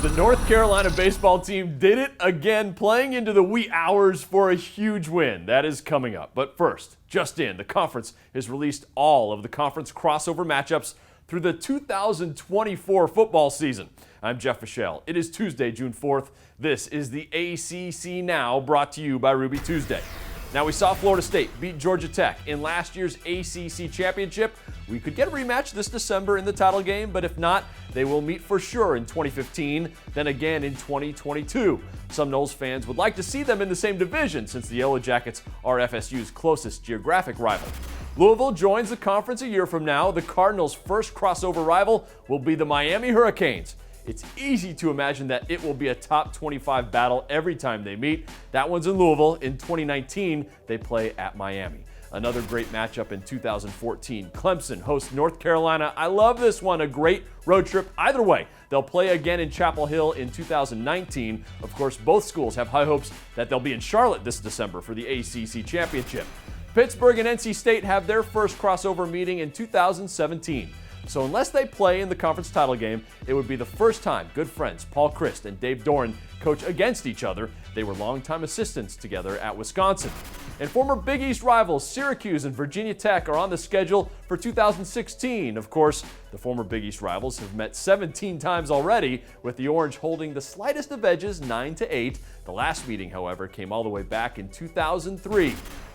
The North Carolina baseball team did it again, playing into the wee hours for a huge win. That is coming up. But first, just in, the conference has released all of the conference crossover matchups through the 2024 football season. I'm Jeff Fischel. It is Tuesday, June 4th. This is the ACC Now, brought to you by Ruby Tuesday. Now, we saw Florida State beat Georgia Tech in last year's ACC championship. We could get a rematch this December in the title game, but if not, they will meet for sure in 2015, then again in 2022. Some Noles fans would like to see them in the same division since the Yellow Jackets are FSU's closest geographic rival. Louisville joins the conference a year from now. The Cardinals' first crossover rival will be the Miami Hurricanes. It's easy to imagine that it will be a top 25 battle every time they meet. That one's in Louisville. In 2019, they play at Miami. Another great matchup in 2014. Clemson hosts North Carolina. I love this one, a great road trip either way. They'll play again in Chapel Hill in 2019. Of course, both schools have high hopes that they'll be in Charlotte this December for the ACC championship. Pittsburgh and NC State have their first crossover meeting in 2017. So unless they play in the conference title game, it would be the first time good friends Paul Christ and Dave Doran coach against each other. They were longtime assistants together at Wisconsin. And former Big East rivals Syracuse and Virginia Tech are on the schedule for 2016. Of course, the former Big East rivals have met 17 times already, with the Orange holding the slightest of edges, 9-8. The last meeting, however, came all the way back in 2003.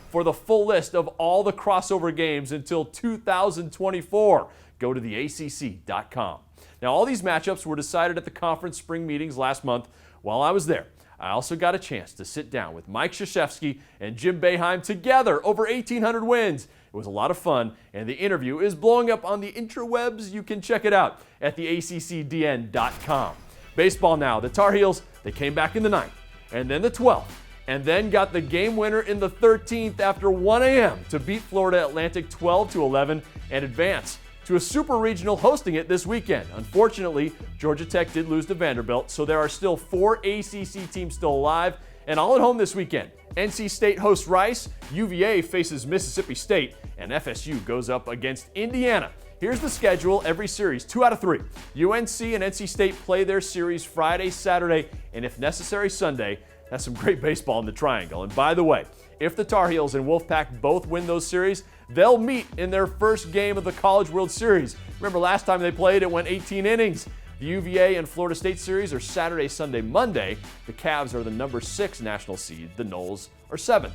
For the full list of all the crossover games until 2024, go to theacc.com. Now, all these matchups were decided at the conference spring meetings last month. While I was there, I also got a chance to sit down with Mike Krzyzewski and Jim Boeheim together, over 1,800 wins. It was a lot of fun, and the interview is blowing up on the interwebs. You can check it out at theaccdn.com. Baseball now. The Tar Heels, they came back in the 9th, and then the 12th, and then got the game winner in the 13th after 1 a.m. to beat Florida Atlantic 12-11 and advance to a Super Regional, hosting it this weekend. Unfortunately, Georgia Tech did lose to Vanderbilt, so there are still 4 ACC teams still alive and all at home this weekend. NC State hosts Rice, UVA faces Mississippi State, and FSU goes up against Indiana. Here's the schedule. Every series, 2 out of 3. UNC and NC State play their series Friday, Saturday, and if necessary, Sunday. That's some great baseball in the Triangle. And by the way, if the Tar Heels and Wolfpack both win those series, they'll meet in their first game of the College World Series. Remember, last time they played, it went 18 innings. The UVA and Florida State series are Saturday, Sunday, Monday. The Cavs are the number 6 national seed. The Noles are 7th.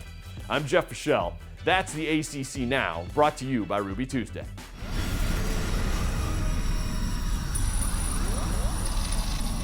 I'm Jeff Fischel. That's the ACC Now, brought to you by Ruby Tuesday.